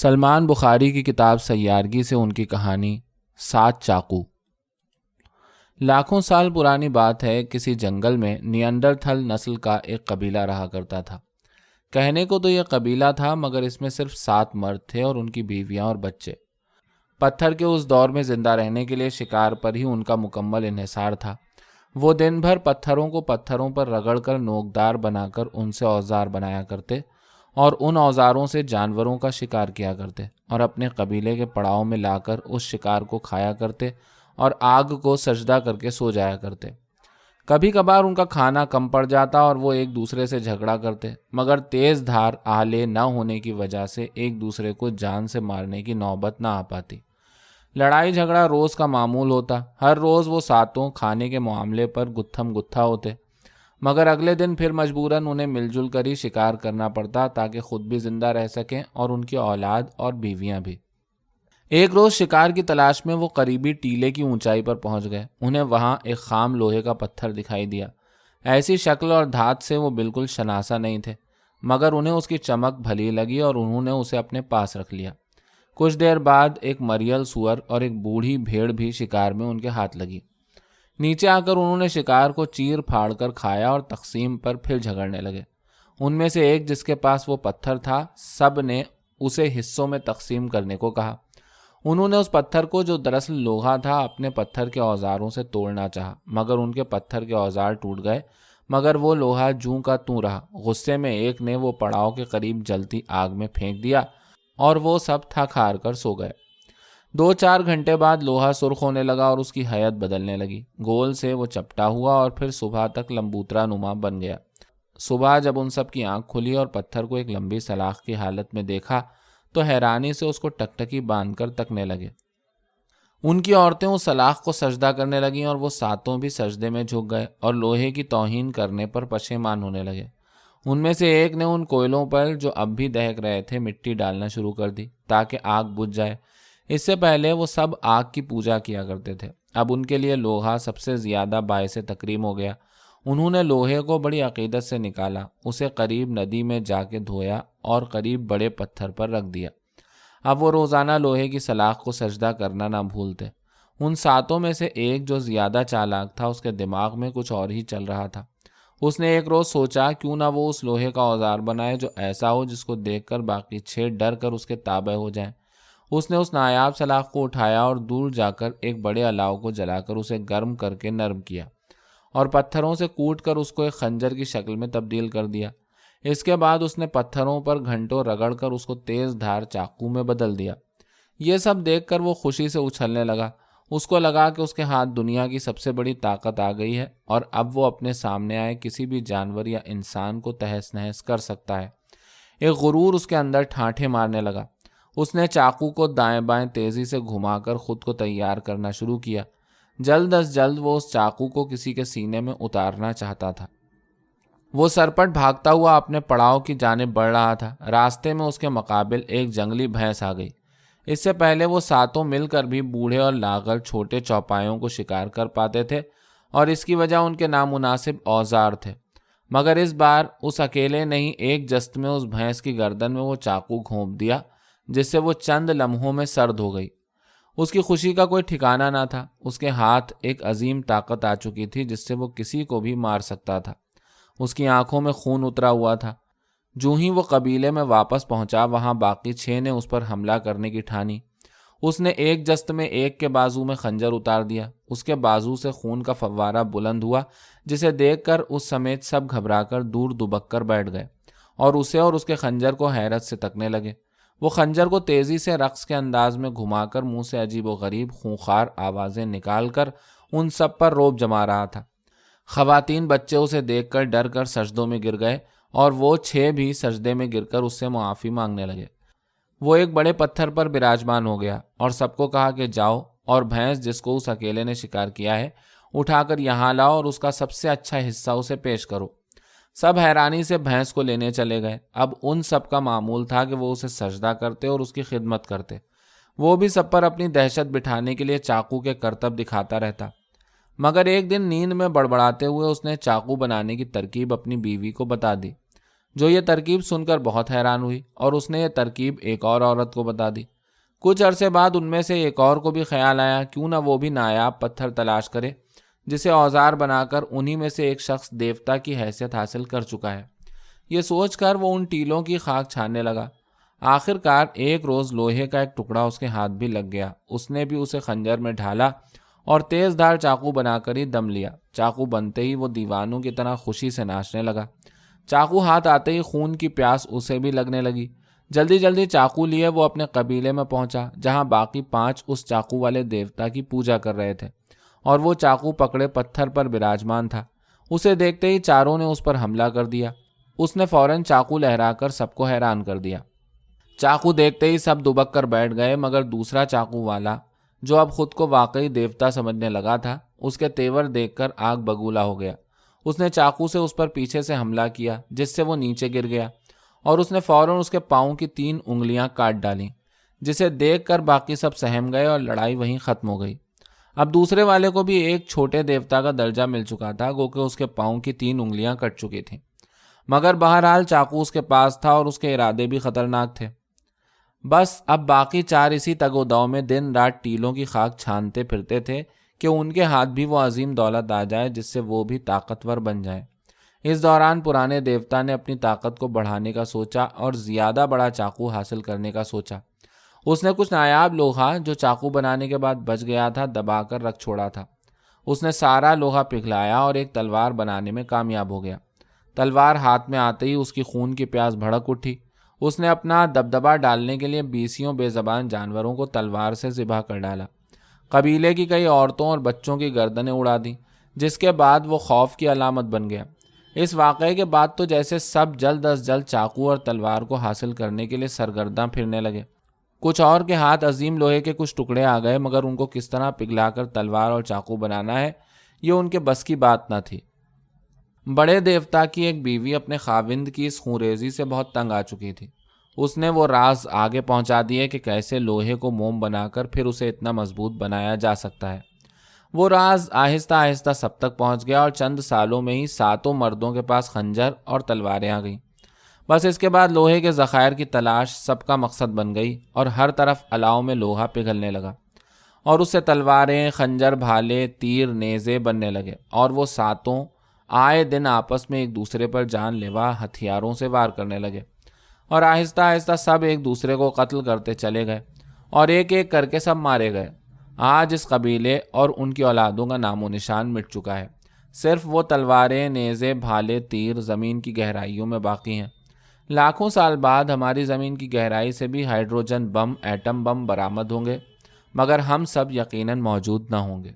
سلمان بخاری کی کتاب سیارگی سے ان کی کہانی 7 چاقو۔ لاکھوں سال پرانی بات ہے، کسی جنگل میں نیانڈرتھل نسل کا ایک قبیلہ رہا کرتا تھا۔ کہنے کو تو یہ قبیلہ تھا، مگر اس میں صرف 7 مرد تھے اور ان کی بیویاں اور بچے۔ پتھر کے اس دور میں زندہ رہنے کے لیے شکار پر ہی ان کا مکمل انحصار تھا۔ وہ دن بھر پتھروں کو پتھروں پر رگڑ کر نوکدار بنا کر ان سے اوزار بنایا کرتے اور ان اوزاروں سے جانوروں کا شکار کیا کرتے اور اپنے قبیلے کے پڑاؤ میں لا کر اس شکار کو کھایا کرتے اور آگ کو سجدہ کر کے سو جایا کرتے۔ کبھی کبھار ان کا کھانا کم پڑ جاتا اور وہ ایک دوسرے سے جھگڑا کرتے، مگر تیز دھار آلے نہ ہونے کی وجہ سے ایک دوسرے کو جان سے مارنے کی نوبت نہ آ پاتی۔ لڑائی جھگڑا روز کا معمول ہوتا۔ ہر روز وہ 7 کھانے کے معاملے پر گتھم گتھا ہوتے، مگر اگلے دن پھر مجبوراً انہیں مل جل کر ہی شکار کرنا پڑتا تاکہ خود بھی زندہ رہ سکیں اور ان کی اولاد اور بیویاں بھی۔ ایک روز شکار کی تلاش میں وہ قریبی ٹیلے کی اونچائی پر پہنچ گئے۔ انہیں وہاں ایک خام لوہے کا پتھر دکھائی دیا۔ ایسی شکل اور دھات سے وہ بالکل شناسا نہیں تھے، مگر انہیں اس کی چمک بھلی لگی اور انہوں نے اسے اپنے پاس رکھ لیا۔ کچھ دیر بعد ایک مریل سور اور ایک بوڑھی بھیڑ بھی شکار میں ان کے ہاتھ لگی۔ نیچے آ کر انہوں نے شکار کو چیر پھاڑ کر کھایا اور تقسیم پر پھر جھگڑنے لگے۔ ان میں سے ایک جس کے پاس وہ پتھر تھا، سب نے اسے حصوں میں تقسیم کرنے کو کہا۔ انہوں نے اس پتھر کو، جو دراصل لوہا تھا، اپنے پتھر کے اوزاروں سے توڑنا چاہا، مگر ان کے پتھر کے اوزار ٹوٹ گئے، مگر وہ لوہا جوں کا توں رہا۔ غصے میں ایک نے وہ پڑاؤ کے قریب جلتی آگ میں پھینک دیا اور وہ سب تھک ہار کر سو گئے۔ 2-4 گھنٹے بعد لوہا سرخ ہونے لگا اور اس کی حیت بدلنے لگی۔ گول سے وہ چپٹا ہوا اور پھر صبح تک لمبوترا نما بن گیا۔ صبح جب ان سب کی آنکھ کھلی اور پتھر کو ایک لمبی سلاخ کی حالت میں دیکھا تو حیرانی سے اس کو ٹکٹکی باندھ کر تکنے لگے۔ ان کی عورتیں اس سلاخ کو سجدہ کرنے لگیں اور وہ 7 بھی سجدے میں جھک گئے اور لوہے کی توہین کرنے پر پشیمان ہونے لگے۔ ان میں سے ایک نے ان کوئلوں پر، جو اب بھی دہک رہے تھے، مٹی ڈالنا شروع کر دی تاکہ آگ بجھ جائے۔ اس سے پہلے وہ سب آگ کی پوجا کیا کرتے تھے، اب ان کے لیے لوہا سب سے زیادہ باعث تکریم ہو گیا۔ انہوں نے لوہے کو بڑی عقیدت سے نکالا، اسے قریب ندی میں جا کے دھویا اور قریب بڑے پتھر پر رکھ دیا۔ اب وہ روزانہ لوہے کی سلاخ کو سجدہ کرنا نہ بھولتے۔ ان 7 میں سے ایک، جو زیادہ چالاک تھا، اس کے دماغ میں کچھ اور ہی چل رہا تھا۔ اس نے ایک روز سوچا، کیوں نہ وہ اس لوہے کا اوزار بنائے جو ایسا ہو جس کو دیکھ کر باقی 6 ڈر کر اس کے تابع ہو جائیں۔ اس نے اس نایاب سلاخ کو اٹھایا اور دور جا کر ایک بڑے الاؤ کو جلا کر اسے گرم کر کے نرم کیا اور پتھروں سے کوٹ کر اس کو ایک خنجر کی شکل میں تبدیل کر دیا۔ اس کے بعد اس نے پتھروں پر گھنٹوں رگڑ کر اس کو تیز دھار چاقو میں بدل دیا۔ یہ سب دیکھ کر وہ خوشی سے اچھلنے لگا۔ اس کو لگا کہ اس کے ہاتھ دنیا کی سب سے بڑی طاقت آ گئی ہے اور اب وہ اپنے سامنے آئے کسی بھی جانور یا انسان کو تہس نہس کر سکتا ہے۔ ایک غرور اس کے اندر ٹھانٹھے مارنے لگا۔ اس نے چاقو کو دائیں بائیں تیزی سے گھما کر خود کو تیار کرنا شروع کیا۔ جلد از جلد وہ اس چاقو کو کسی کے سینے میں اتارنا چاہتا تھا۔ وہ سرپٹ بھاگتا ہوا اپنے پڑاؤ کی جانب بڑھ رہا تھا۔ راستے میں اس کے مقابل ایک جنگلی بھینس آ گئی۔ اس سے پہلے وہ 7 مل کر بھی بوڑھے اور لاغر چھوٹے چوپایوں کو شکار کر پاتے تھے اور اس کی وجہ ان کے نامناسب اوزار تھے، مگر اس بار اس اکیلے نے ہی ایک جست میں اس بھینس کی گردن میں وہ چاقو گھونپ دیا، جس سے وہ چند لمحوں میں سرد ہو گئی۔ اس کی خوشی کا کوئی ٹھکانہ نہ تھا۔ اس کے ہاتھ ایک عظیم طاقت آ چکی تھی جس سے وہ کسی کو بھی مار سکتا تھا۔ اس کی آنکھوں میں خون اترا ہوا تھا۔ جو ہی وہ قبیلے میں واپس پہنچا، وہاں باقی 6 نے اس پر حملہ کرنے کی ٹھانی۔ اس نے ایک جست میں ایک کے بازو میں خنجر اتار دیا۔ اس کے بازو سے خون کا فوارہ بلند ہوا، جسے دیکھ کر اس سمیت سب گھبرا کر دور دبک کر بیٹھ گئے اور اسے اور اس کے خنجر کو حیرت سے تکنے لگے۔ وہ خنجر کو تیزی سے رقص کے انداز میں گھما کر منہ سے عجیب و غریب خونخوار آوازیں نکال کر ان سب پر رعب جما رہا تھا۔ خواتین بچے اسے دیکھ کر ڈر کر سجدوں میں گر گئے اور وہ 6 بھی سجدے میں گر کر اس سے معافی مانگنے لگے۔ وہ ایک بڑے پتھر پر براجمان ہو گیا اور سب کو کہا کہ جاؤ اور بھینس جس کو اس اکیلے نے شکار کیا ہے اٹھا کر یہاں لاؤ اور اس کا سب سے اچھا حصہ اسے پیش کرو۔ سب حیرانی سے بھینس کو لینے چلے گئے۔ اب ان سب کا معمول تھا کہ وہ اسے سجدہ کرتے اور اس کی خدمت کرتے۔ وہ بھی سب پر اپنی دہشت بٹھانے کے لیے چاقو کے کرتب دکھاتا رہتا، مگر ایک دن نیند میں بڑبڑاتے ہوئے اس نے چاقو بنانے کی ترکیب اپنی بیوی کو بتا دی۔ جو یہ ترکیب سن کر بہت حیران ہوئی اور اس نے یہ ترکیب ایک اور عورت کو بتا دی۔ کچھ عرصے بعد ان میں سے ایک اور کو بھی خیال آیا کیوں نہ وہ بھی نایاب پتھر تلاش کرے جسے اوزار بنا کر انہی میں سے ایک شخص دیوتا کی حیثیت حاصل کر چکا ہے۔ یہ سوچ کر وہ ان ٹیلوں کی خاک چھاننے لگا۔ آخر کار ایک روز لوہے کا ایک ٹکڑا اس کے ہاتھ بھی لگ گیا۔ اس نے بھی اسے خنجر میں ڈھالا اور تیز دھار چاقو بنا کر ہی دم لیا۔ چاقو بنتے ہی وہ دیوانوں کی طرح خوشی سے ناچنے لگا۔ چاقو ہاتھ آتے ہی خون کی پیاس اسے بھی لگنے لگی۔ جلدی جلدی چاقو لیے وہ اپنے قبیلے میں پہنچا جہاں باقی 5 اس چاقو والے دیوتا کی پوجا کر رہے تھے اور وہ چاقو پکڑے پتھر پر براجمان تھا۔ اسے دیکھتے ہی چاروں نے اس پر حملہ کر دیا۔ اس نے فوراً چاقو لہرا کر سب کو حیران کر دیا۔ چاقو دیکھتے ہی سب دبک کر بیٹھ گئے، مگر دوسرا چاقو والا جو اب خود کو واقعی دیوتا سمجھنے لگا تھا اس کے تیور دیکھ کر آگ بگولا ہو گیا۔ اس نے چاقو سے اس پر پیچھے سے حملہ کیا جس سے وہ نیچے گر گیا اور اس نے فوراً اس کے پاؤں کی 3 انگلیاں کاٹ ڈالیں، جسے دیکھ کر باقی سب سہم گئے اور لڑائی وہیں ختم ہو گئی۔ اب دوسرے والے کو بھی ایک چھوٹے دیوتا کا درجہ مل چکا تھا، گو کہ اس کے پاؤں کی 3 انگلیاں کٹ چکی تھیں، مگر بہرحال چاقو اس کے پاس تھا اور اس کے ارادے بھی خطرناک تھے۔ بس اب باقی 4 اسی تگ و دو میں دن رات ٹیلوں کی خاک چھانتے پھرتے تھے کہ ان کے ہاتھ بھی وہ عظیم دولت آ جائے جس سے وہ بھی طاقتور بن جائیں۔ اس دوران پرانے دیوتا نے اپنی طاقت کو بڑھانے کا سوچا اور زیادہ بڑا چاقو حاصل کرنے کا سوچا۔ اس نے کچھ نایاب لوہا جو چاقو بنانے کے بعد بچ گیا تھا دبا کر رکھ چھوڑا تھا۔ اس نے سارا لوہا پگھلایا اور ایک تلوار بنانے میں کامیاب ہو گیا۔ تلوار ہاتھ میں آتے ہی اس کی خون کی پیاس بھڑک اٹھی۔ اس نے اپنا دبدبا ڈالنے کے لیے 20 بے زبان جانوروں کو تلوار سے ذبح کر ڈالا۔ قبیلے کی کئی عورتوں اور بچوں کی گردنیں اڑا دیں، جس کے بعد وہ خوف کی علامت بن گیا۔ اس واقعے کے بعد تو جیسے سب جلد از جلد چاقو اور تلوار کو حاصل کرنے کے لیے سرگرداں پھرنے لگے۔ کچھ اور کے ہاتھ عظیم لوہے کے کچھ ٹکڑے آ گئے، مگر ان کو کس طرح پگھلا کر تلوار اور چاقو بنانا ہے یہ ان کے بس کی بات نہ تھی۔ بڑے دیوتا کی ایک بیوی اپنے خاوند کی اس خونریزی سے بہت تنگ آ چکی تھی۔ اس نے وہ راز آگے پہنچا دیے کہ کیسے لوہے کو موم بنا کر پھر اسے اتنا مضبوط بنایا جا سکتا ہے۔ وہ راز آہستہ آہستہ سب تک پہنچ گیا اور چند سالوں میں ہی 7 مردوں کے پاس خنجر اور تلواریں آ گئیں۔ بس اس کے بعد لوہے کے ذخائر کی تلاش سب کا مقصد بن گئی اور ہر طرف الاؤ میں لوہا پگھلنے لگا اور اس سے تلواریں، خنجر، بھالے، تیر، نیزے بننے لگے اور وہ 7 آئے دن آپس میں ایک دوسرے پر جان لیوا ہتھیاروں سے وار کرنے لگے اور آہستہ آہستہ سب ایک دوسرے کو قتل کرتے چلے گئے اور ایک ایک کر کے سب مارے گئے۔ آج اس قبیلے اور ان کی اولادوں کا نام و نشان مٹ چکا ہے۔ صرف وہ تلواریں، نیزے، بھالے، تیر زمین کی گہرائیوں میں باقی ہیں۔ لاکھوں سال بعد ہماری زمین کی گہرائی سے بھی ہائیڈروجن بم، ایٹم بم برآمد ہوں گے، مگر ہم سب یقیناً موجود نہ ہوں گے۔